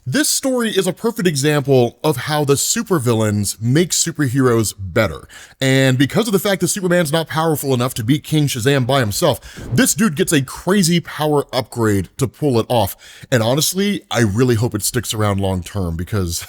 This story is a perfect example of how the supervillains make superheroes better. And because of the fact that Superman's not powerful enough to beat King Shazam by himself, this dude gets a crazy power upgrade to pull it off. And honestly, I really hope it sticks around long term because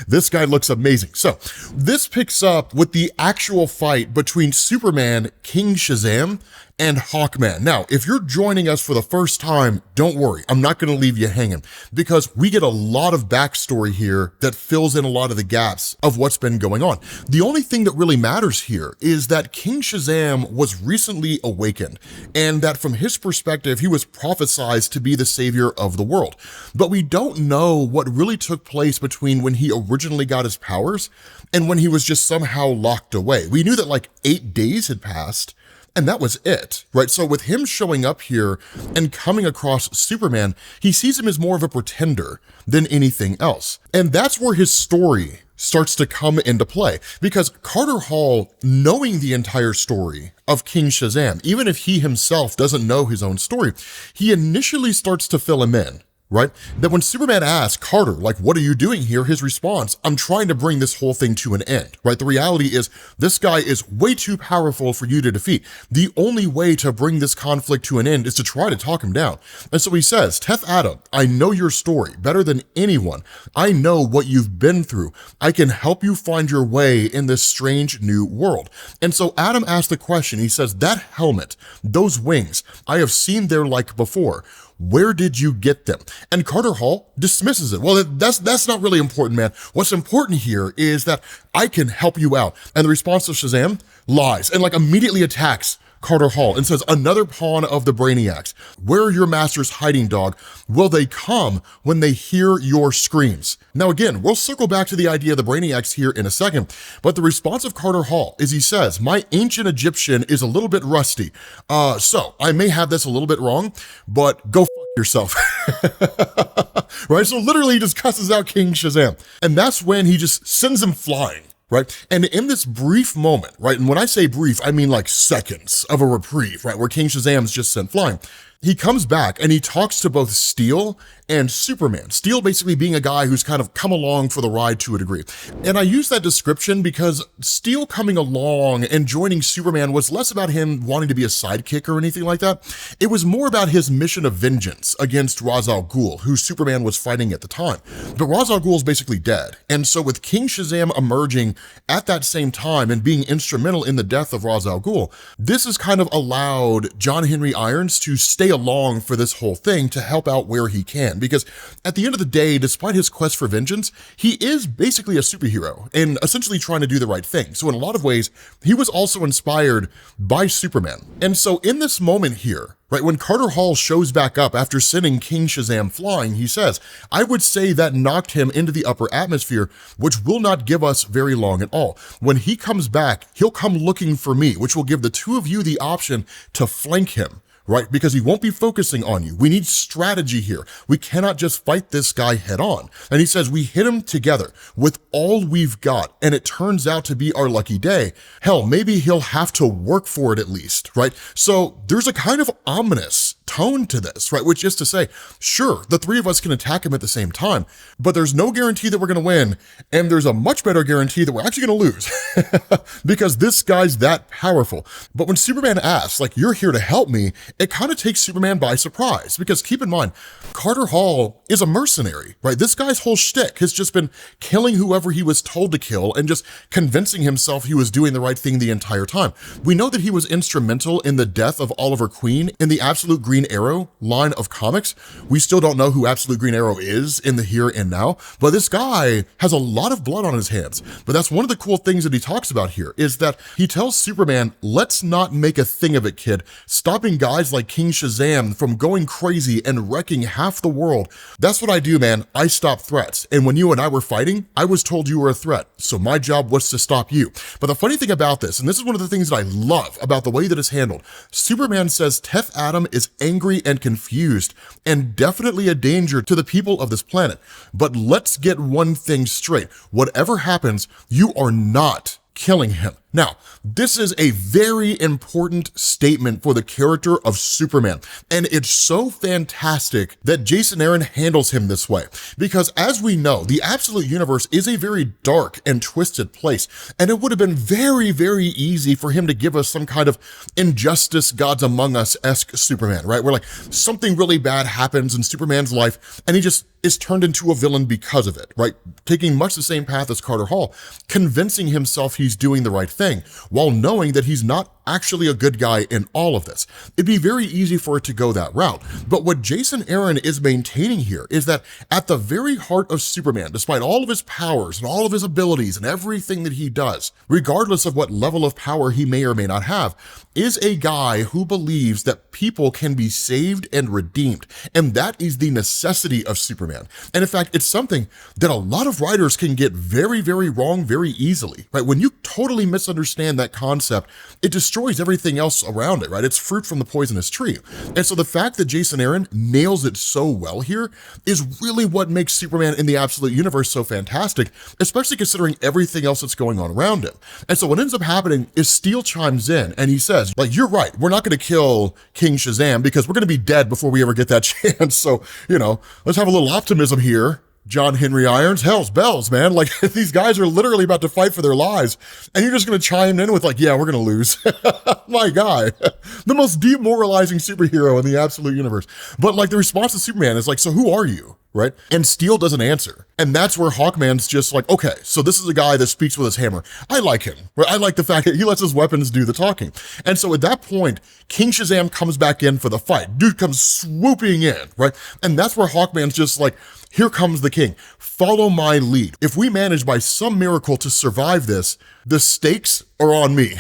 this guy looks amazing. So this picks up with the actual fight between Superman, King Shazam, and Hawkman. Now, if you're joining us for the first time, don't worry, I'm not gonna leave you hanging because we get a lot of backstory here that fills in a lot of the gaps of what's been going on. The only thing that really matters here is that King Shazam was recently awakened and that from his perspective, he was prophesized to be the savior of the world. But we don't know what really took place between when he originally got his powers and when he was just somehow locked away. We knew that like 8 days had passed, and that was it, right? So with him showing up here and coming across Superman, he sees him as more of a pretender than anything else. And that's where his story starts to come into play because Carter Hall, knowing the entire story of King Shazam, even if he himself doesn't know his own story, he initially starts to fill him in, right? That when Superman asks Carter, like, what are you doing here? His response, I'm trying to bring this whole thing to an end, right? The reality is this guy is way too powerful for you to defeat. The only way to bring this conflict to an end is to try to talk him down. And so he says, Teth Adam, I know your story better than anyone. I know what you've been through. I can help you find your way in this strange new world. And so Adam asked the question, he says, that helmet, those wings, I have seen their like before. Where did you get them? And Carter Hall dismisses it. Well, that's not really important, man. What's important here is that I can help you out. And the response of Shazam lies and like immediately attacks Carter Hall and says, another pawn of the Brainiacs. Where are your masters hiding, dog? Will they come when they hear your screams? Now again, we'll circle back to the idea of the Brainiacs here in a second, but the response of Carter Hall is he says, my ancient Egyptian is a little bit rusty. So I may have this a little bit wrong, but go yourself. Right? So literally he just cusses out King Shazam. And that's when he just sends him flying. Right? And in this brief moment, right? And when I say brief, I mean like seconds of a reprieve, right? Where King Shazam's just sent flying. He comes back and he talks to both Steel and Superman. Steel basically being a guy who's kind of come along for the ride to a degree. And I use that description because Steel coming along and joining Superman was less about him wanting to be a sidekick or anything like that. It was more about his mission of vengeance against Ra's al Ghul, who Superman was fighting at the time. But Ra's al Ghul is basically dead. And so with King Shazam emerging at that same time and being instrumental in the death of Ra's al Ghul, this has kind of allowed John Henry Irons to stay along for this whole thing to help out where he can. Because at the end of the day, despite his quest for vengeance, he is basically a superhero and essentially trying to do the right thing. So in a lot of ways, he was also inspired by Superman. And so in this moment here, right, when Carter Hall shows back up after sending King Shazam flying, he says, I would say that knocked him into the upper atmosphere, which will not give us very long at all. When he comes back, he'll come looking for me, which will give the two of you the option to flank him. Right? Because he won't be focusing on you. We need strategy here. We cannot just fight this guy head on. And he says, we hit him together with all we've got. And it turns out to be our lucky day. Hell, maybe he'll have to work for it at least, right? So there's a kind of ominous tone to this, right? Which is to say, sure, the three of us can attack him at the same time, but there's no guarantee that we're going to win. And there's a much better guarantee that we're actually going to lose because this guy's that powerful. But when Superman asks, like, you're here to help me, it kind of takes Superman by surprise because keep in mind, Carter Hall is a mercenary, right? This guy's whole shtick has just been killing whoever he was told to kill and just convincing himself he was doing the right thing the entire time. We know that he was instrumental in the death of Oliver Queen in the Absolute Green Arrow line of comics. We still don't know who Absolute Green Arrow is in the here and now, but this guy has a lot of blood on his hands. But that's one of the cool things that he talks about here is that he tells Superman, let's not make a thing of it, kid. Stopping guys like King Shazam from going crazy and wrecking half the world. That's what I do, man. I stop threats. And when you and I were fighting, I was told you were a threat. So my job was to stop you. But the funny thing about this, and this is one of the things that I love about the way that it's handled, Superman says Teth Adam is angry and confused and definitely a danger to the people of this planet. But let's get one thing straight. Whatever happens, you are not killing him. Now, this is a very important statement for the character of Superman, and it's so fantastic that Jason Aaron handles him this way, because as we know, the absolute universe is a very dark and twisted place, and it would have been very, very easy for him to give us some kind of injustice, Gods Among Us-esque Superman, right? Where like something really bad happens in Superman's life, and he just is turned into a villain because of it, right? Taking much the same path as Carter Hall, convincing himself he's doing the right thing, while knowing that he's not actually a good guy in all of this. It'd be very easy for it to go that route. But what Jason Aaron is maintaining here is that at the very heart of Superman, despite all of his powers and all of his abilities and everything that he does, regardless of what level of power he may or may not have, is a guy who believes that people can be saved and redeemed. And that is the necessity of Superman. And in fact, it's something that a lot of writers can get very, very wrong very easily, right? When you totally misunderstand that concept, it destroys everything else around it, right? It's fruit from the poisonous tree. And so the fact that Jason Aaron nails it so well here is really what makes Superman in the absolute universe so fantastic, especially considering everything else that's going on around him. And so what ends up happening is Steel chimes in and he says, like, you're right, we're not gonna kill King Shazam because we're gonna be dead before we ever get that chance. So, you know, let's have a little optimism here. John Henry Irons, hell's bells, man. Like, these guys are literally about to fight for their lives, and you're just gonna chime in with like, yeah, we're gonna lose. My guy, the most demoralizing superhero in the absolute universe. But like, the response to Superman is like, so who are you? Right? And Steel doesn't answer. And that's where Hawkman's just like, okay, so this is a guy that speaks with his hammer. I like him, right? I like the fact that he lets his weapons do the talking. And so at that point, King Shazam comes back in for the fight. Dude comes swooping in, right? And that's where Hawkman's just like, here comes the king. Follow my lead. If we manage by some miracle to survive this, the stakes are on me,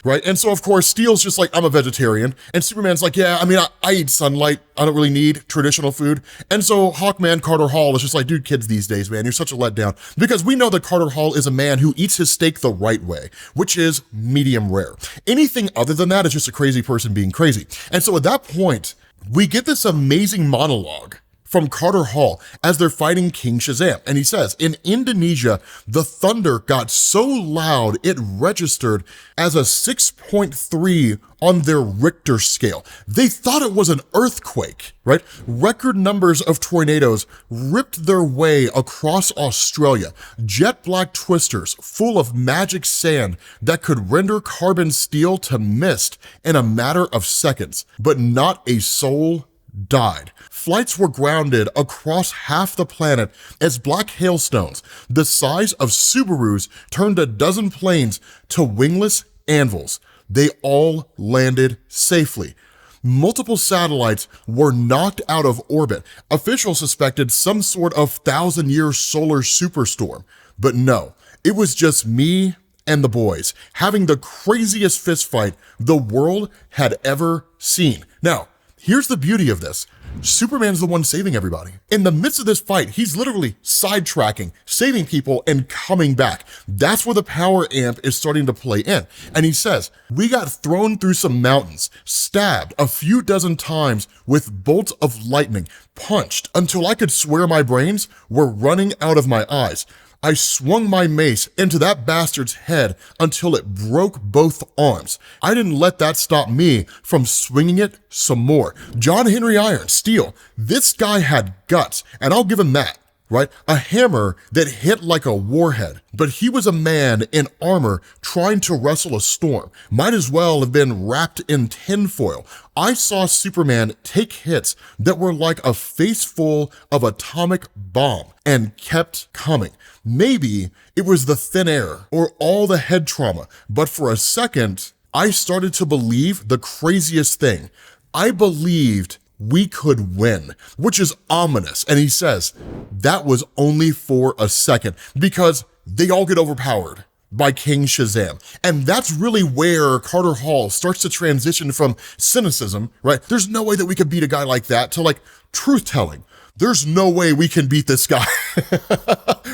right? And so of course, Steel's just like, I'm a vegetarian. And Superman's like, yeah, I mean, I eat sunlight. I don't really need traditional food. And so Hawkman, Carter Hall is just like, dude, kids these days, man, you're such a letdown. Because we know that Carter Hall is a man who eats his steak the right way, which is medium rare. Anything other than that is just a crazy person being crazy. And so at that point, we get this amazing monologue from Carter Hall as they're fighting King Shazam. And he says, in Indonesia, the thunder got so loud it registered as a 6.3 on their Richter scale. They thought it was an earthquake, right? Record numbers of tornadoes ripped their way across Australia. Jet black twisters full of magic sand that could render carbon steel to mist in a matter of seconds, but not a soul died. Flights were grounded across half the planet as black hailstones, the size of Subarus, turned a dozen planes to wingless anvils. They all landed safely. Multiple satellites were knocked out of orbit. Officials suspected some sort of 1,000-year solar superstorm, but no, it was just me and the boys having the craziest fistfight the world had ever seen. Now, here's the beauty of this. Superman's the one saving everybody. In the midst of this fight, he's literally sidetracking, saving people, and coming back. That's where the power amp is starting to play in. And he says, we got thrown through some mountains, stabbed a few dozen times with bolts of lightning, punched until I could swear my brains were running out of my eyes. I swung my mace into that bastard's head until it broke both arms. I didn't let that stop me from swinging it some more. John Henry Irons, Steel, this guy had guts, and I'll give him that, right? A hammer that hit like a warhead, but he was a man in armor trying to wrestle a storm. Might as well have been wrapped in tinfoil. I saw Superman take hits that were like a face full of atomic bomb and kept coming. Maybe it was the thin air or all the head trauma, but for a second, I started to believe the craziest thing. I believed we could win, which is ominous. And he says, that was only for a second, because they all get overpowered by King Shazam. And that's really where Carter Hall starts to transition from cynicism, right? There's no way that we could beat a guy like that, to like truth-telling. There's no way we can beat this guy.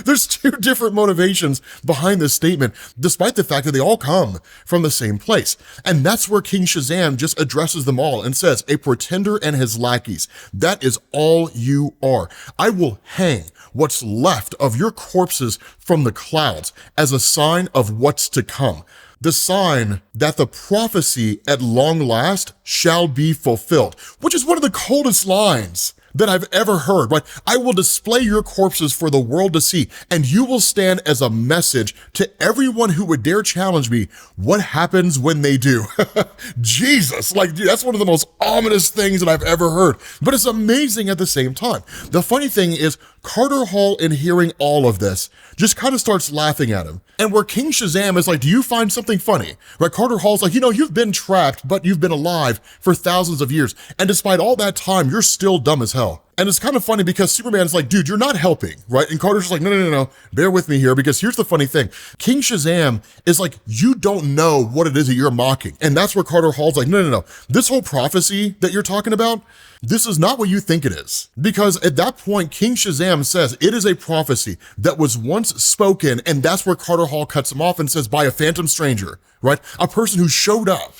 There's two different motivations behind this statement, despite the fact that they all come from the same place. And that's where King Shazam just addresses them all and says, a pretender and his lackeys, that is all you are. I will hang what's left of your corpses from the clouds as a sign of what's to come. The sign that the prophecy at long last shall be fulfilled, which is one of the coldest lines that I've ever heard, right? I will display your corpses for the world to see, and you will stand as a message to everyone who would dare challenge me. What happens when they do? Jesus, like, dude, that's one of the most ominous things that I've ever heard, but it's amazing at the same time. The funny thing is, Carter Hall, in hearing all of this, just kind of starts laughing at him. And where King Shazam is like, do you find something funny? Right? Carter Hall's like, you've been trapped, but you've been alive for thousands of years. And despite all that time, you're still dumb as hell. And it's kind of funny because Superman's like, dude, you're not helping, right? And Carter's just like, no, bear with me here, because here's the funny thing. King Shazam is like, you don't know what it is that you're mocking. And that's where Carter Hall's like, no. This whole prophecy that you're talking about, this is not what you think it is. Because at that point, King Shazam says it is a prophecy that was once spoken, and that's where Carter Hall cuts him off and says, by a phantom stranger, right? A person who showed up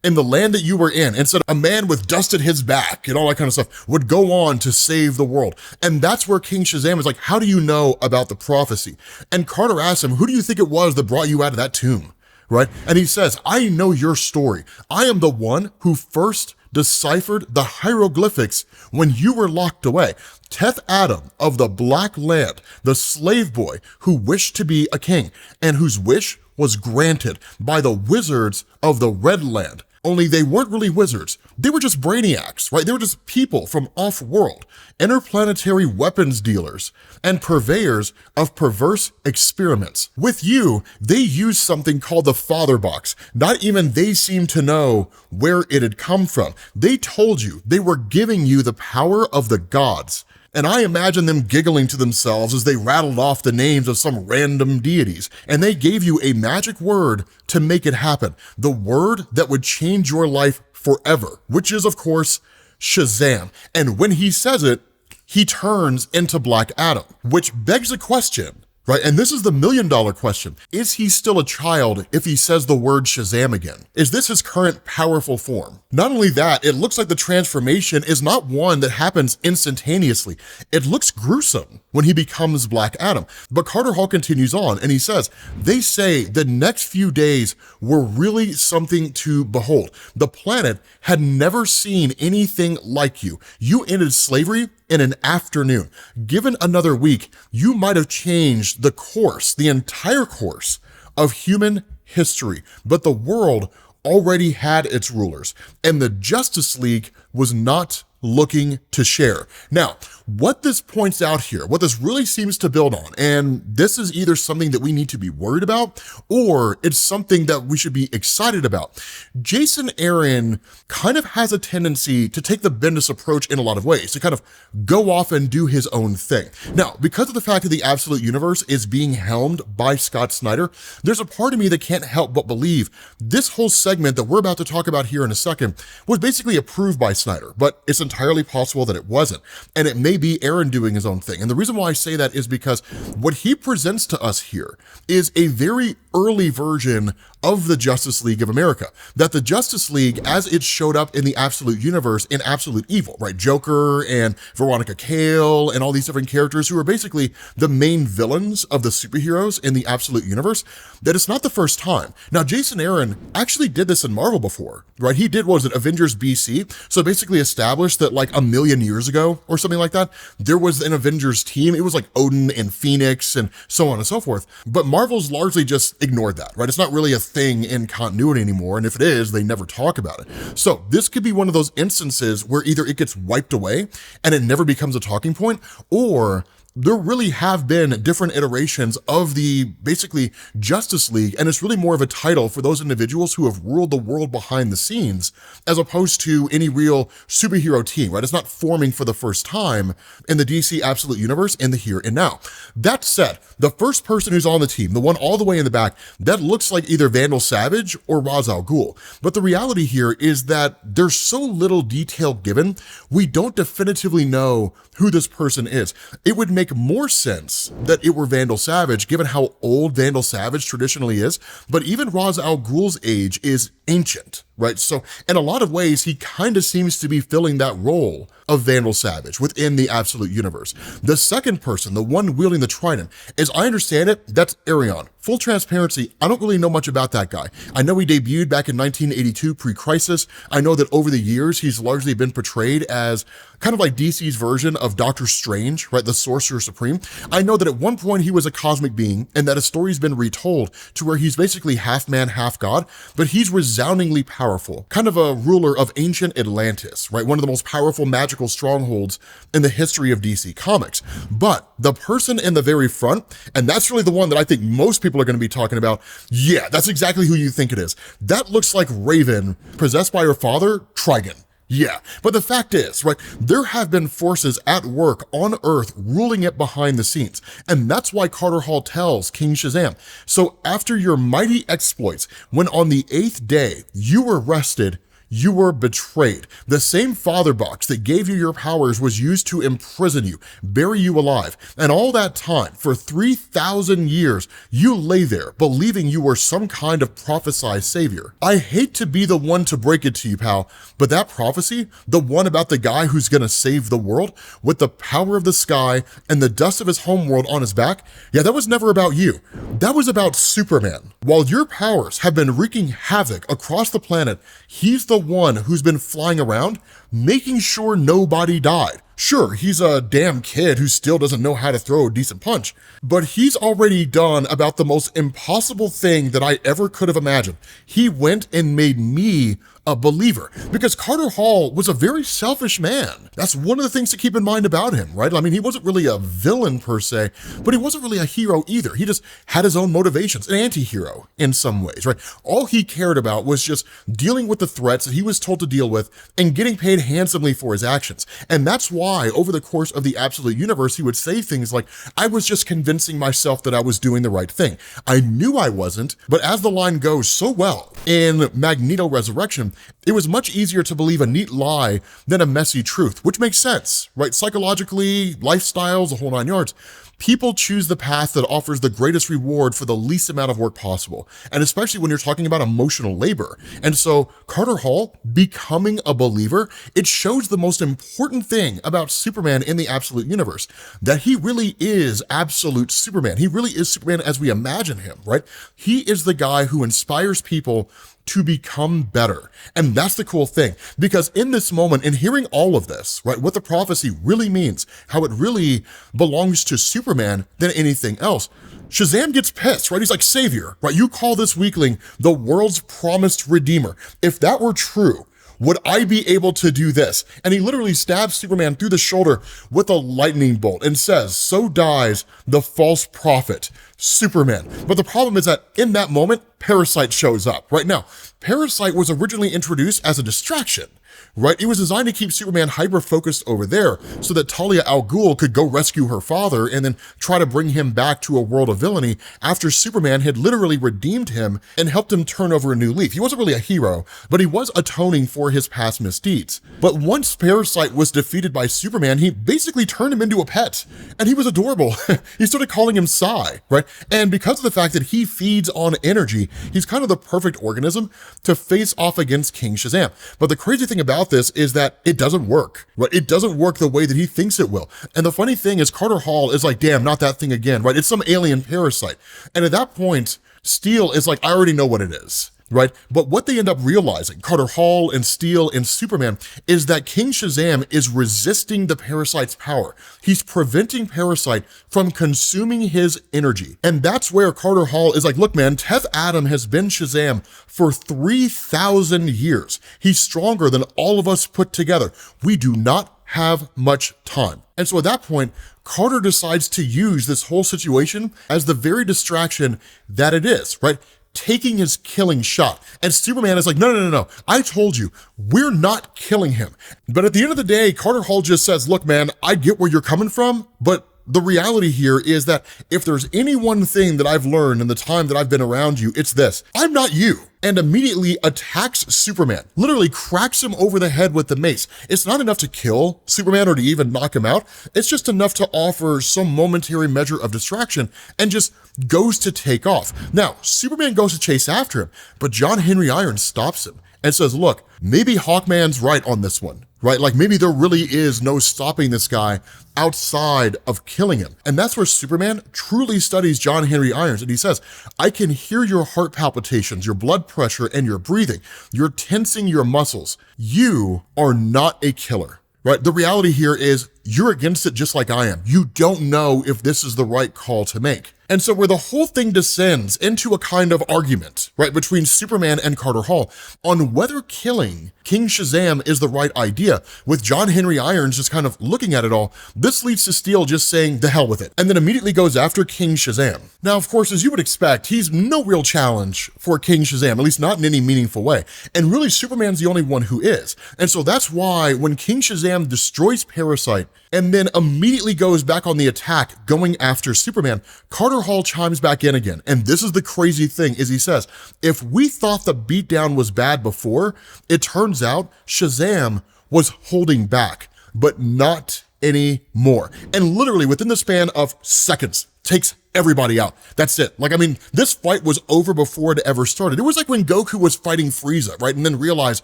in the land that you were in, and said a man with dust at his back and all that kind of stuff would go on to save the world. And that's where King Shazam is like, how do you know about the prophecy? And Carter asks him, who do you think it was that brought you out of that tomb, right? And he says, I know your story. I am the one who first deciphered the hieroglyphics when you were locked away. Teth Adam of the Black Land, the slave boy who wished to be a king and whose wish was granted by the wizards of the Red Land. Only they weren't really wizards. They were just brainiacs, right? They were just people from off-world, interplanetary weapons dealers, and purveyors of perverse experiments. With you, they used something called the Father Box. Not even they seemed to know where it had come from. They told you they were giving you the power of the gods. And I imagine them giggling to themselves as they rattled off the names of some random deities. And they gave you a magic word to make it happen. The word that would change your life forever, which is, of course, Shazam. And when he says it, he turns into Black Adam, which begs a question, right? And this is the $1 million question. Is he still a child if he says the word Shazam again? Is this his current powerful form? Not only that, it looks like the transformation is not one that happens instantaneously. It looks gruesome when he becomes Black Adam. But Carter Hall continues on and he says, they say the next few days were really something to behold. The planet had never seen anything like you. You ended slavery in an afternoon. Given another week, you might have changed the course, the entire course of human history. But the world already had its rulers, and the Justice League was not looking to share. Now, what this points out here, what this really seems to build on, and this is either something that we need to be worried about, or it's something that we should be excited about. Jason Aaron kind of has a tendency to take the Bendis approach in a lot of ways, to kind of go off and do his own thing. Now, because of the fact that the Absolute Universe is being helmed by Scott Snyder, there's a part of me that can't help but believe this whole segment that we're about to talk about here in a second was basically approved by Snyder, but it's entirely possible that it wasn't. And it may be Aaron doing his own thing. And the reason why I say that is because what he presents to us here is a very early version of the Justice League of America. That the Justice League, as it showed up in the Absolute Universe in Absolute Evil, right? Joker and Veronica Cale and all these different characters who are basically the main villains of the superheroes in the Absolute Universe, that it's not the first time. Now, Jason Aaron actually did this in Marvel before, right? He did, what was it, Avengers BC? So basically established that like 1,000,000 years ago or something like that, there was an Avengers team. It was like Odin and Phoenix and so on and so forth. But Marvel's largely just ignored that, right? It's not really a thing in continuity anymore. And if it is, they never talk about it. So this could be one of those instances where either it gets wiped away and it never becomes a talking point, or there really have been different iterations of the basically Justice League, and it's really more of a title for those individuals who have ruled the world behind the scenes, as opposed to any real superhero team, right? It's not forming for the first time in the DC Absolute Universe in the here and now. That said, the first person who's on the team, the one all the way in the back, that looks like either Vandal Savage or Ra's al Ghul. But the reality here is that there's so little detail given, we don't definitively know who this person is. It would make make more sense that it were Vandal Savage, given how old Vandal Savage traditionally is, but even Ra's al Ghul's age is ancient, right? So in a lot of ways, he kind of seems to be filling that role of Vandal Savage within the Absolute Universe. The second person, the one wielding the trident, as I understand it, that's Arion. Full transparency, I don't really know much about that guy. I know he debuted back in 1982 pre-Crisis. I know that over the years, he's largely been portrayed as kind of like DC's version of Doctor Strange, right? The Sorcerer Supreme. I know that at one point he was a cosmic being and that a story's been retold to where he's basically half man, half god, but he's resoundingly powerful, kind of a ruler of ancient Atlantis, right? One of the most powerful magical strongholds in the history of DC Comics. But the person in the very front, and that's really the one that I think most people are going to be talking about, yeah, that's exactly who you think it is. That looks like Raven, possessed by her father, Trigon. Yeah, but the fact is, right, there have been forces at work on Earth ruling it behind the scenes, and that's why Carter Hall tells King Shazam, so after your mighty exploits, when on the 8th day you were rested, you were betrayed. The same father box that gave you your powers was used to imprison you, bury you alive. And all that time, for 3,000 years, you lay there believing you were some kind of prophesied savior. I hate to be the one to break it to you, pal, but that prophecy, the one about the guy who's gonna save the world with the power of the sky and the dust of his homeworld on his back, yeah, that was never about you. That was about Superman. While your powers have been wreaking havoc across the planet, he's the one who's been flying around making sure nobody died. Sure, he's a damn kid who still doesn't know how to throw a decent punch, but he's already done about the most impossible thing that I ever could have imagined. He went and made me a believer, because Carter Hall was a very selfish man. That's one of the things to keep in mind about him, right? I mean, he wasn't really a villain per se, but he wasn't really a hero either. He just had his own motivations, an anti-hero in some ways, right? All he cared about was just dealing with the threats that he was told to deal with and getting paid handsomely for his actions. And that's why over the course of the Absolute Universe, he would say things like, I was just convincing myself that I was doing the right thing. I knew I wasn't, but as the line goes so well in Magneto Resurrection, it was much easier to believe a neat lie than a messy truth, which makes sense, right? Psychologically, lifestyles, the whole 9 yards. People choose the path that offers the greatest reward for the least amount of work possible, and especially when you're talking about emotional labor. And so Carter Hall becoming a believer, it shows the most important thing about Superman in the Absolute Universe, that he really is absolute Superman. He really is Superman as we imagine him, right? He is the guy who inspires people to become better. And that's the cool thing, because in this moment, in hearing all of this, right, what the prophecy really means, how it really belongs to Superman than anything else, Shazam gets pissed, right? He's like, savior, right? You call this weakling the world's promised redeemer. If that were true, would I be able to do this? And he literally stabs Superman through the shoulder with a lightning bolt and says, so dies the false prophet, Superman. But the problem is that in that moment, Parasite shows up. Right now, Parasite was originally introduced as a distraction, right? It was designed to keep Superman hyper-focused over there so that Talia al Ghul could go rescue her father and then try to bring him back to a world of villainy after Superman had literally redeemed him and helped him turn over a new leaf. He wasn't really a hero, but he was atoning for his past misdeeds. But once Parasite was defeated by Superman, he basically turned him into a pet, and he was adorable. He started calling him Psy, right? And because of the fact that he feeds on energy, he's kind of the perfect organism to face off against King Shazam. But the crazy thing about this is that it doesn't work, right? It doesn't work the way that he thinks it will. And the funny thing is Carter Hall is like, damn, not that thing again, right? It's some alien parasite. And at that point, Steel is like, I already know what it is, right? But what they end up realizing, Carter Hall and Steel and Superman, is that King Shazam is resisting the parasite's power. He's preventing Parasite from consuming his energy. And that's where Carter Hall is like, look, man, Teth Adam has been Shazam for 3,000 years. He's stronger than all of us put together. We do not have much time. And so at that point, Carter decides to use this whole situation as the very distraction that it is, right? Taking his killing shot. And Superman is like, no. I told you, we're not killing him. But at the end of the day, Carter Hall just says, look, man, I get where you're coming from, but the reality here is that if there's any one thing that I've learned in the time that I've been around you, it's this: I'm not you. And immediately attacks Superman, literally cracks him over the head with the mace. It's not enough to kill Superman or to even knock him out. It's just enough to offer some momentary measure of distraction and just goes to take off. Now, Superman goes to chase after him, but John Henry Irons stops him and says, look, maybe Hawkman's right on this one, right? Like maybe there really is no stopping this guy outside of killing him. And that's where Superman truly studies John Henry Irons. And he says, I can hear your heart palpitations, your blood pressure, and your breathing. You're tensing your muscles. You are not a killer, right? The reality here is you're against it just like I am. You don't know if this is the right call to make. And so where the whole thing descends into a kind of argument, right, between Superman and Carter Hall on whether killing King Shazam is the right idea, with John Henry Irons just kind of looking at it all, this leads to Steel just saying the hell with it, and then immediately goes after King Shazam. Now, of course, as you would expect, he's no real challenge for King Shazam, at least not in any meaningful way. And really, Superman's the only one who is. And so that's why when King Shazam destroys Parasite and then immediately goes back on the attack going after Superman, Carter Hall chimes back in again. And this is the crazy thing, is he says, if we thought the beatdown was bad before, it turns out Shazam was holding back, but not anymore. And literally within the span of seconds, takes everybody out. That's it. Like, I mean, this fight was over before it ever started. It was like when Goku was fighting Frieza, right? And then realized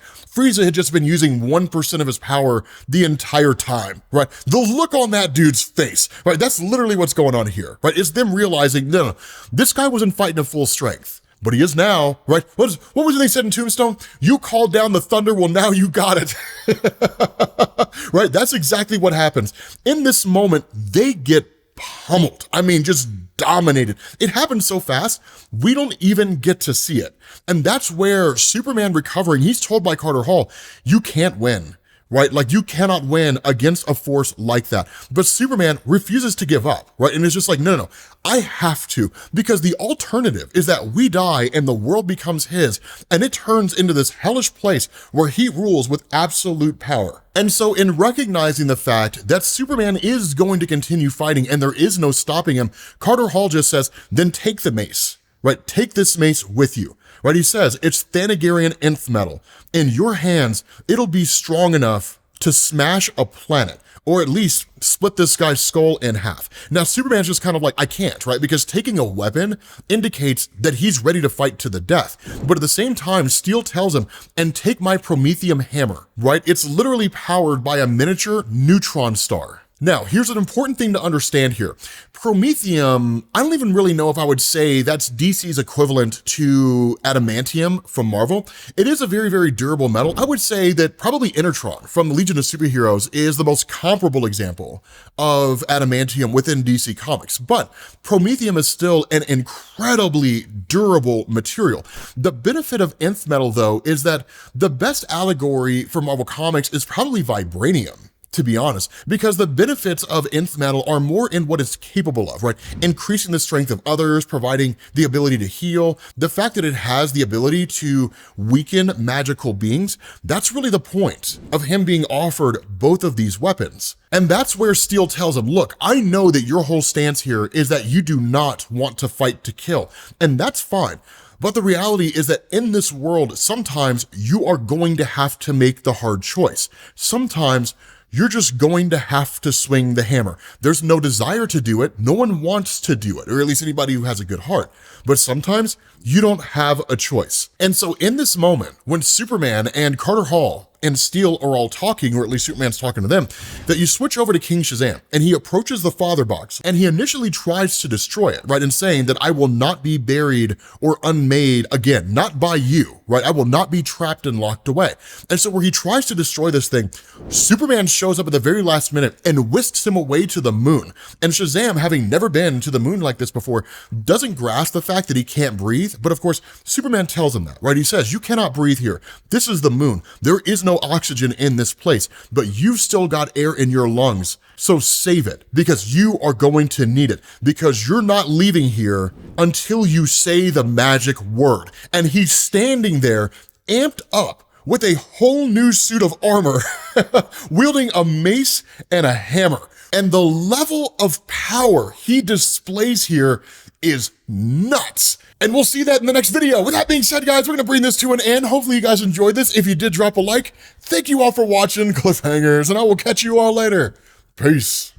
Frieza had just been using 1% of his power the entire time, right? The look on that dude's face, right? That's literally what's going on here, right? It's them realizing, no, this guy wasn't fighting at full strength, but he is now, right? What was it they said in Tombstone? You called down the thunder, well, now you got it. Right? That's exactly what happens. In this moment, they get pummeled. I mean, just dominated. It happened so fast, we don't even get to see it. And that's where Superman recovering, he's told by Carter Hall, you can't win, right? Like you cannot win against a force like that. But Superman refuses to give up, right? And it's just like, no, I have to, because the alternative is that we die and the world becomes his, and it turns into this hellish place where he rules with absolute power. And so in recognizing the fact that Superman is going to continue fighting and there is no stopping him, Carter Hall just says, then take the mace, right? Take this mace with you, right? He says, it's Thanagarian nth metal. In your hands, it'll be strong enough to smash a planet, or at least split this guy's skull in half. Now, Superman's just kind of like, I can't, right? Because taking a weapon indicates that he's ready to fight to the death. But at the same time, Steel tells him, and take my promethium hammer, right? It's literally powered by a miniature neutron star. Now, here's an important thing to understand here. Promethium, I don't even really know if I would say that's DC's equivalent to adamantium from Marvel. It is a very, very durable metal. I would say that probably Innertron from the Legion of Superheroes is the most comparable example of adamantium within DC Comics, but Promethium is still an incredibly durable material. The benefit of nth metal, though, is that the best allegory for Marvel Comics is probably vibranium, to be honest, because the benefits of nth metal are more in what it's capable of, right? Increasing the strength of others, providing the ability to heal, the fact that it has the ability to weaken magical beings, that's really the point of him being offered both of these weapons. And that's where Steel tells him, look, I know that your whole stance here is that you do not want to fight to kill, and that's fine. But the reality is that in this world, sometimes you are going to have to make the hard choice. Sometimes you're just going to have to swing the hammer. There's no desire to do it. No one wants to do it, or at least anybody who has a good heart. But sometimes you don't have a choice. And so in this moment, when Superman and Carter Hall and Steel are all talking, or at least Superman's talking to them, that you switch over to King Shazam, and he approaches the father box, and he initially tries to destroy it, right, and saying that I will not be buried or unmade again, not by you, right? I will not be trapped and locked away. And so where he tries to destroy this thing, Superman shows up at the very last minute and whisks him away to the moon. And Shazam, having never been to the moon like this before, doesn't grasp the fact that he can't breathe. But of course, Superman tells him that, right? He says, you cannot breathe here. This is the moon. There is no oxygen in this place, but you've still got air in your lungs. So save it, because you are going to need it, because you're not leaving here until you say the magic word. And he's standing there amped up with a whole new suit of armor, wielding a mace and a hammer, And the level of power he displays here is nuts. And we'll see that in the next video. With that being said, guys, we're gonna bring this to an end. Hopefully you guys enjoyed this. If you did, drop a like. Thank you all for watching, cliffhangers, and I will catch you all later. Peace.